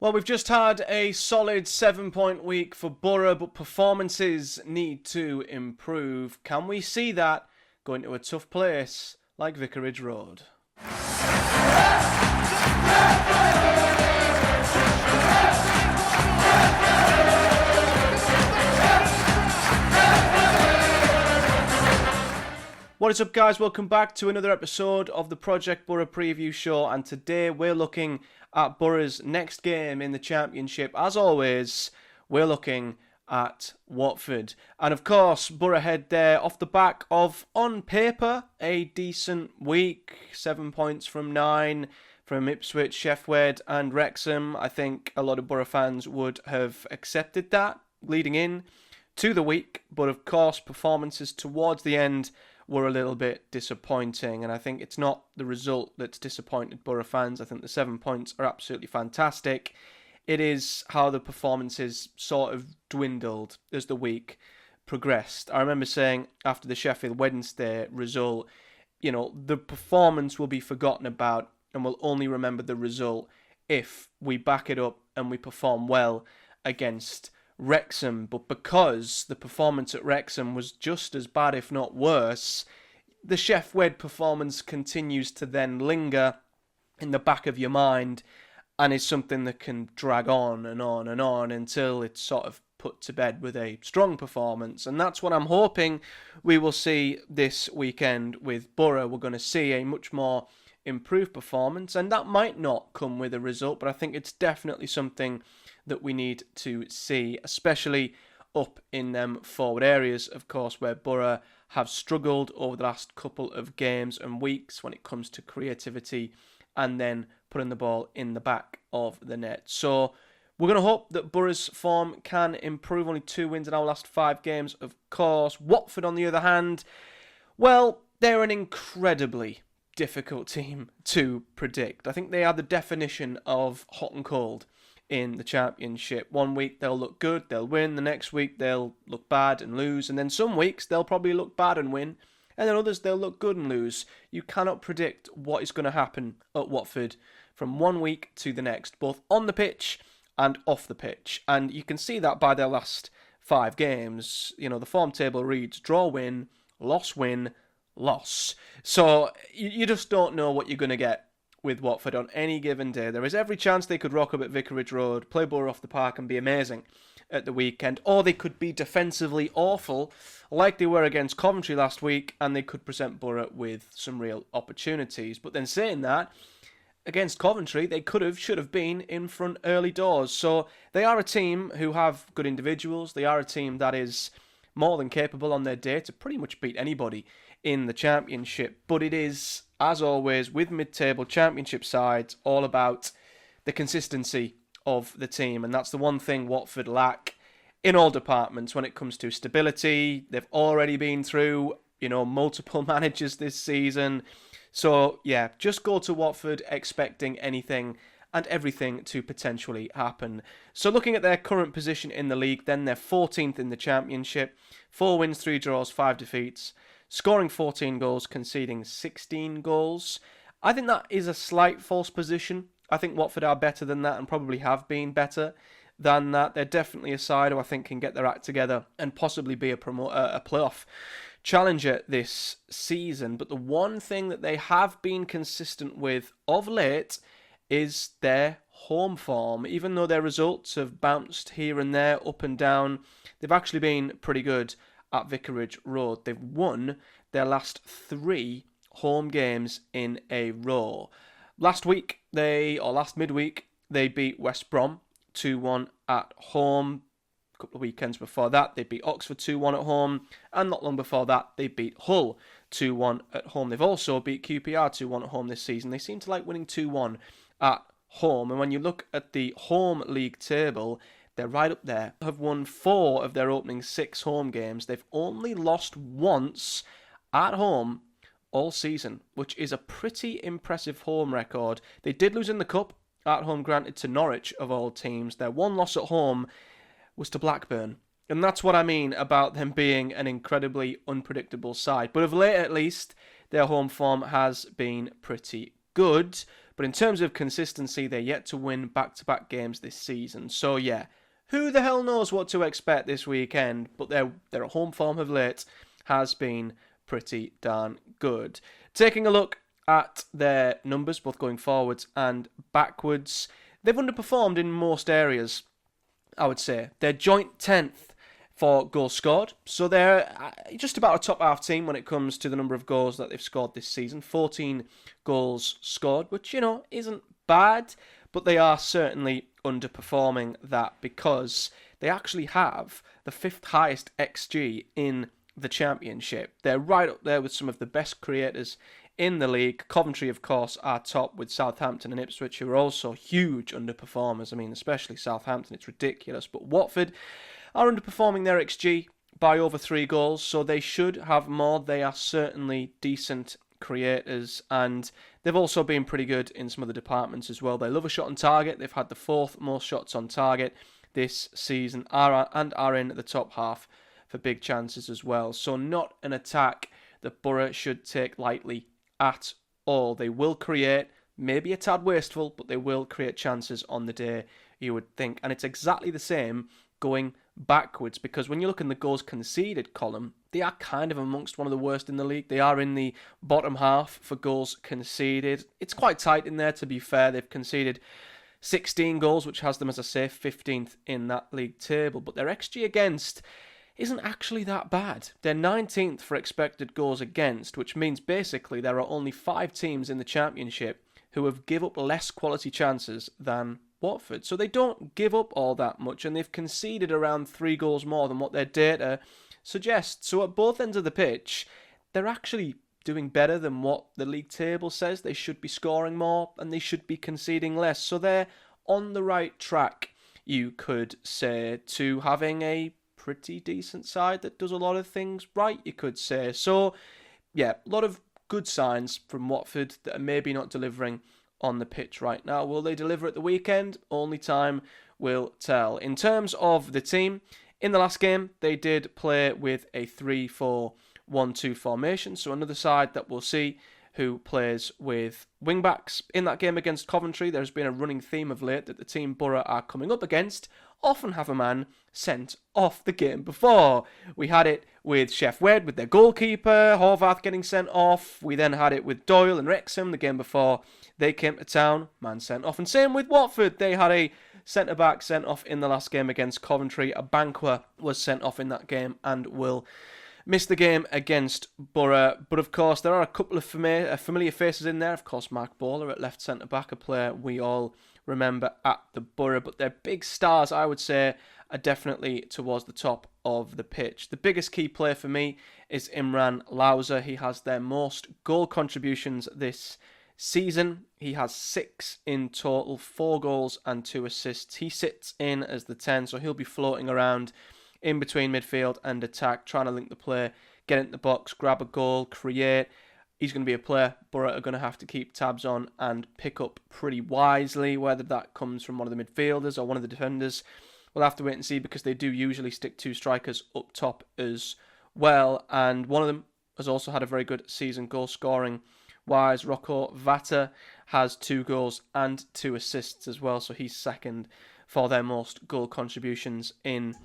Well, we've just had a solid 7-point week for Boro, but performances need to improve. Can we see that going to a tough place like Vicarage Road? What is up, guys? Welcome back to another episode of the Project Boro Preview Show, and today we're looking at Boro's next game in the Championship. As always, we're looking at Watford. And of course, Boro head there off the back of, on paper, a decent week. 7 points from 9 from Ipswich, Sheffield and Wrexham. I think a lot of Boro fans would have accepted that leading in to the week. But of course, performances towards the end were a little bit disappointing, and I think it's not the result that's disappointed Boro fans. I think the 7 points are absolutely fantastic. It is how the performances sort of dwindled as the week progressed. I remember saying after the Sheffield Wednesday result, the performance will be forgotten about and we'll only remember the result if we back it up and we perform well against Wrexham. But because the performance at Wrexham was just as bad, if not worse, the Sheffield performance continues to then linger in the back of your mind and is something that can drag on and on and on until it's sort of put to bed with a strong performance. And that's what I'm hoping we will see this weekend with Boro. We're going to see a much more improved performance, and that might not come with a result, but I think it's definitely something that we need to see, especially up in them forward areas, of course, where Boro have struggled over the last couple of games and weeks when it comes to creativity and then putting the ball in the back of the net. So we're going to hope that Boro's form can improve. Only 2 wins in our last 5 games, of course. Watford, on the other hand, well, they're an incredibly difficult team to predict. I think they are the definition of hot and cold in the Championship. One week they'll look good, they'll win. The next week they'll look bad and lose. And then some weeks they'll probably look bad and win. And then others they'll look good and lose. You cannot predict what is going to happen at Watford from one week to the next, both on the pitch and off the pitch. And you can see that by their last 5 games. The form table reads draw, win, win, loss. So you just don't know what you're going to get with Watford on any given day. There is every chance they could rock up at Vicarage Road, play Boro off the park and be amazing at the weekend, or they could be defensively awful like they were against Coventry last week, and they could present Boro with some real opportunities. But then saying that, against Coventry, they should have been in front early doors. So they are a team who have good individuals. They are a team that is more than capable on their day to pretty much beat anybody in the Championship. But it is, as always, with mid-table Championship sides, all about the consistency of the team. And that's the one thing Watford lack in all departments when it comes to stability. They've already been through, multiple managers this season. So, yeah, just go to Watford expecting anything and everything to potentially happen. So looking at their current position in the league, then they're 14th in the Championship. 4 wins, 3 draws, 5 defeats. Scoring 14 goals, conceding 16 goals. I think that is a slight false position. I think Watford are better than that and probably have been better than that. They're definitely a side who I think can get their act together and possibly be a playoff challenger this season. But the one thing that they have been consistent with of late is their home form. Even though their results have bounced here and there, up and down, they've actually been pretty good at Vicarage Road. They've won their last 3 home games in a row. Last midweek, they beat West Brom 2-1 at home. A couple of weekends before that, they beat Oxford 2-1 at home. And not long before that, they beat Hull 2-1 at home. They've also beat QPR 2-1 at home this season. They seem to like winning 2-1 at home. And when you look at the home league table, they're right up there. Have won 4 of their opening 6 home games. They've only lost once at home all season, which is a pretty impressive home record. They did lose in the Cup at home, granted, to Norwich of all teams. Their one loss at home was to Blackburn. And that's what I mean about them being an incredibly unpredictable side. But of late, at least, their home form has been pretty good. But in terms of consistency, they're yet to win back-to-back games this season. So yeah, who the hell knows what to expect this weekend? But their home form of late has been pretty darn good. Taking a look at their numbers, both going forwards and backwards, they've underperformed in most areas, I would say. They're joint 10th for goals scored, so they're just about a top half team when it comes to the number of goals that they've scored this season. 14 goals scored, which, isn't bad, but they are certainly underperforming that because they actually have the 5th highest XG in the Championship. They're right up there with some of the best creators in the league. Coventry, of course, are top with Southampton and Ipswich, who are also huge underperformers. I mean, especially Southampton, it's ridiculous. But Watford are underperforming their XG by over 3 goals, so they should have more. They are certainly decent creators, and they've also been pretty good in some of the departments as well. They love a shot on target. They've had the 4th most shots on target this season and are in the top half for big chances as well. So not an attack that Boro should take lightly at all. They will create, maybe a tad wasteful, but they will create chances on the day, you would think. And it's exactly the same going backwards, because when you look in the goals conceded column, they are kind of amongst one of the worst in the league. They are in the bottom half for goals conceded. It's quite tight in there, to be fair. They've conceded 16 goals, which has them, as I say, 15th in that league table. But their XG against isn't actually that bad. They're 19th for expected goals against, which means basically there are only 5 teams in the Championship who have give up less quality chances than Watford. So they don't give up all that much, and they've conceded around 3 goals more than what their data suggests. So at both ends of the pitch, they're actually doing better than what the league table says. They should be scoring more and they should be conceding less. So they're on the right track, you could say, to having a pretty decent side that does a lot of things right, you could say. So yeah, a lot of good signs from Watford that are maybe not delivering on the pitch right now. Will they deliver at the weekend? Only time will tell. In terms of the team, in the last game, they did play with a 3-4-1-2 formation. So another side that we'll see who plays with wing-backs. In that game against Coventry, there's been a running theme of late that the team Boro are coming up against often have a man sent off the game before. We had it with Chef Wed with their goalkeeper, Horvath getting sent off. We then had it with Doyle and Wrexham the game before they came to town, man sent off. And same with Watford. They had a centre-back sent off in the last game against Coventry. A Banquer was sent off in that game and will miss the game against Boro. But of course, there are a couple of familiar faces in there. Of course, Mark Bowler at left centre-back, a player we all remember at the Boro. But their big stars, I would say, are definitely towards the top of the pitch. The biggest key player for me is Imran Louser. He has their most goal contributions this season. He has 6 in total, 4 goals and 2 assists. He sits in as the 10, so he'll be floating around in between midfield and attack, trying to link the play, get into the box, grab a goal, create. He's going to be a player Boro are going to have to keep tabs on and pick up pretty wisely. Whether that comes from one of the midfielders or one of the defenders, we'll have to wait and see, because they do usually stick 2 strikers up top as well. And one of them has also had a very good season goal scoring wise. Rocco Vata has 2 goals and 2 assists as well, so he's second for their most goal contributions in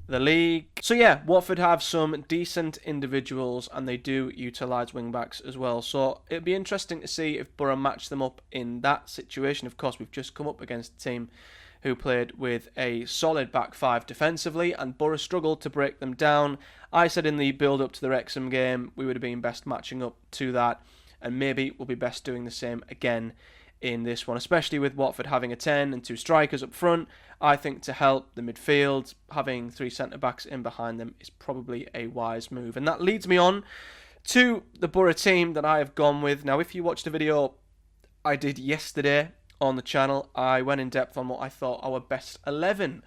the league. So yeah, Watford have some decent individuals and they do utilise wing-backs as well. So it'd be interesting to see if Boro match them up in that situation. Of course, we've just come up against a team who played with a solid back 5 defensively, and Boro struggled to break them down. I said in the build-up to the Wrexham game, we would have been best matching up to that, and maybe we'll be best doing the same again in this one, especially with Watford having a 10 and 2 strikers up front. I think to help the midfield, having 3 centre-backs in behind them is probably a wise move. And that leads me on to the Boro team that I have gone with. Now, if you watched the video I did yesterday on the channel, I went in depth on what I thought our best 11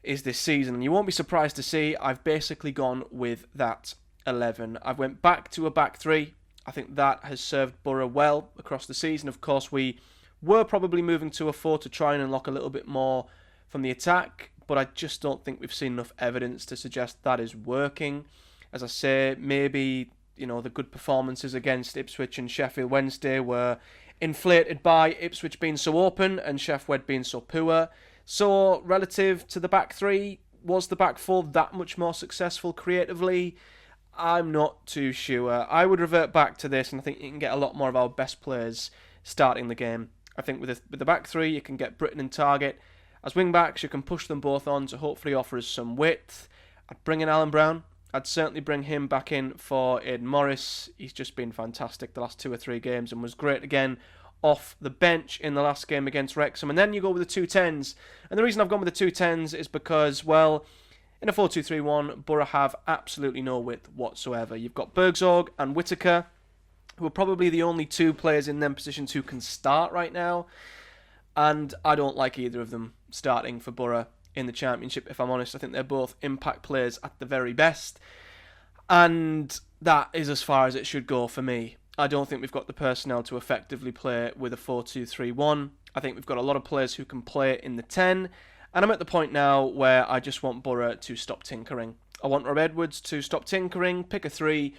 is this season. And you won't be surprised to see I've basically gone with that 11. I went back to a back 3. I think that has served Boro well across the season. Of course, we were probably moving to a 4 to try and unlock a little bit more from the attack, but I just don't think we've seen enough evidence to suggest that is working. As I say, maybe, the good performances against Ipswich and Sheffield Wednesday were inflated by Ipswich being so open and Sheff Wed being so poor. So relative to the back three, was the back four that much more successful creatively? I'm not too sure. I would revert back to this, and I think you can get a lot more of our best players starting the game. I think with the back three, you can get Britton and Target. As wing-backs, you can push them both on to hopefully offer us some width. I'd bring in Alan Brown. I'd certainly bring him back in for Aidan Morris. He's just been fantastic the last 2 or 3 games and was great again off the bench in the last game against Wrexham. And then you go with the 2 10s. And the reason I've gone with the 2 10s is because, well, in a 4-2-3-1, Boro have absolutely no width whatsoever. You've got Bergzorg and Whittaker, who are probably the only 2 players in them positions who can start right now. And I don't like either of them starting for Boro in the Championship, if I'm honest. I think they're both impact players at the very best. And that is as far as it should go for me. I don't think we've got the personnel to effectively play with a 4-2-3-1. I think we've got a lot of players who can play in the 10. And I'm at the point now where I just want Boro to stop tinkering. I want Rob Edwards to stop tinkering, pick a 3,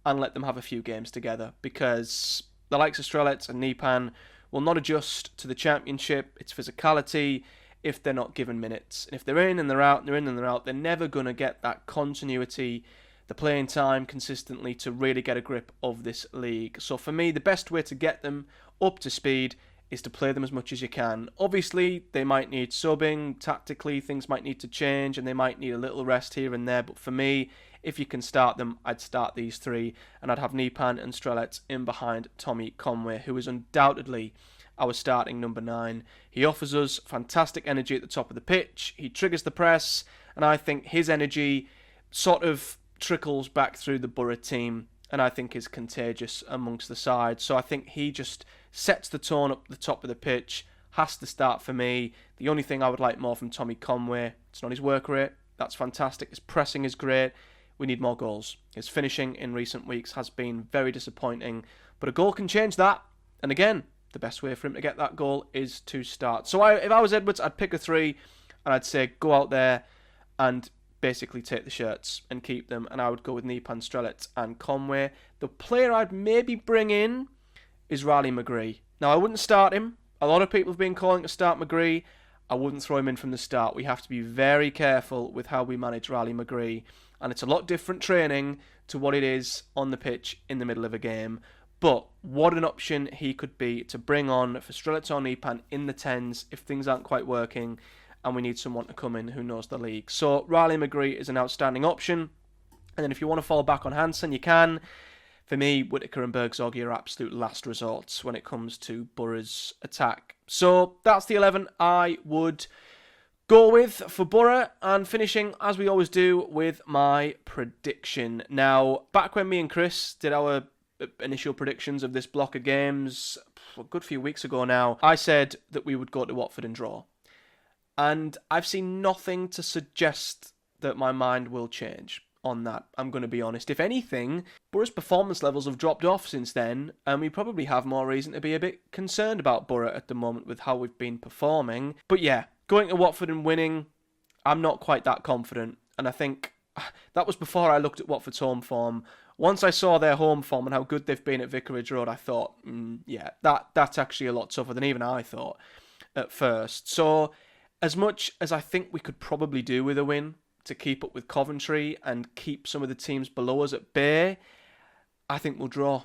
and let them have a few games together. Because the likes of Strelets and Nipan will not adjust to the Championship, its physicality, if they're not given minutes. And if they're in and they're out, and they're in and they're out, they're never going to get that continuity, the playing time consistently to really get a grip of this league. So for me, the best way to get them up to speed is to play them as much as you can. Obviously, they might need subbing. Tactically, things might need to change, and they might need a little rest here and there. But for me, if you can start them, I'd start these 3, and I'd have Nipan and Strelets in behind Tommy Conway, who is undoubtedly our starting number 9. He offers us fantastic energy at the top of the pitch. He triggers the press, and I think his energy sort of trickles back through the Boro team, and I think is contagious amongst the side. So I think he just sets the tone up the top of the pitch, has to start for me. The only thing I would like more from Tommy Conway, it's not his work rate. That's fantastic. His pressing is great. We need more goals. His finishing in recent weeks has been very disappointing, but a goal can change that. And again, the best way for him to get that goal is to start. So if I was Edwards, I'd pick a 3, and I'd say go out there and basically take the shirts and keep them, and I would go with Nipan, Strelets and Conway. The player I'd maybe bring in is Riley McGree. Now, I wouldn't start him. A lot of people have been calling to start McGree. I wouldn't throw him in from the start. We have to be very careful with how we manage Riley McGree, and it's a lot different training to what it is on the pitch in the middle of a game. But what an option he could be to bring on for Strelets or Nipan in the 10s if things aren't quite working and we need someone to come in who knows the league. So Riley McGree is an outstanding option. And then if you want to fall back on Hansen, you can. For me, Whittaker and Bergzorg are absolute last resorts when it comes to Boro's attack. So that's the 11 I would go with for Boro, and finishing, as we always do, with my prediction. Now, back when me and Chris did our initial predictions of this block of games a good few weeks ago now, I said that we would go to Watford and draw. And I've seen nothing to suggest that my mind will change on that, I'm going to be honest. If anything, Boro's performance levels have dropped off since then, and we probably have more reason to be a bit concerned about Boro at the moment with how we've been performing. But yeah, going to Watford and winning, I'm not quite that confident. And I think that was before I looked at Watford's home form. Once I saw their home form and how good they've been at Vicarage Road, I thought, yeah, that's actually a lot tougher than even I thought at first. So as much as I think we could probably do with a win to keep up with Coventry and keep some of the teams below us at bay, I think we'll draw.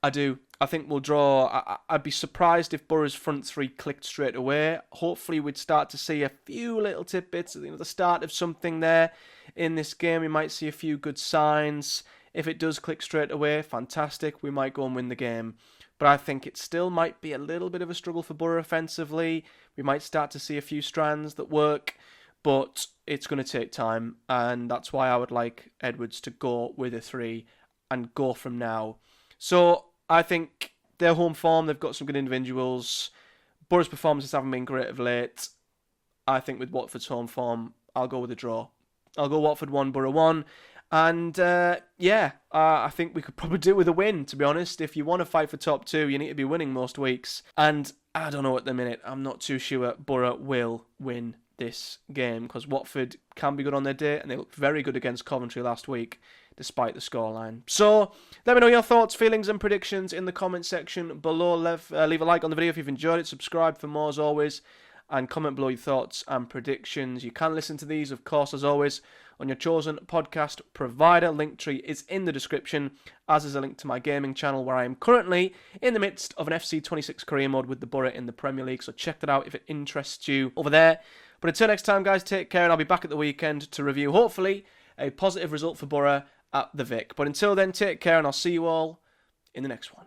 I do. I think we'll draw. I'd be surprised if Boro's front 3 clicked straight away. Hopefully we'd start to see a few little tidbits, the start of something there in this game. We might see a few good signs. If it does click straight away, fantastic. We might go and win the game. But I think it still might be a little bit of a struggle for Boro offensively. We might start to see a few strands that work, but it's going to take time. And that's why I would like Edwards to go with a 3 and go from now. So I think their home form, they've got some good individuals. Boro's performances haven't been great of late. I think with Watford's home form, I'll go with a draw. I'll go Watford 1, Boro 1. And I think we could probably do with a win, to be honest. If you want to fight for top 2, you need to be winning most weeks. And I don't know at the minute. I'm not too sure Boro will win this game because Watford can be good on their day, and they looked very good against Coventry last week. despite the scoreline. So let me know your thoughts, feelings and predictions in the comment section below. Leave a like on the video if you've enjoyed it. Subscribe for more as always. And comment below your thoughts and predictions. You can listen to these, of course, as always, on your chosen podcast provider. Linktree is in the description, as is a link to my gaming channel, where I am currently in the midst of an FC26 career mode with the Boro in the Premier League. So check that out if it interests you over there. But until next time, guys, take care, and I'll be back at the weekend to review, hopefully, a positive result for Boro at the Vic. But until then, take care, and I'll see you all in the next one.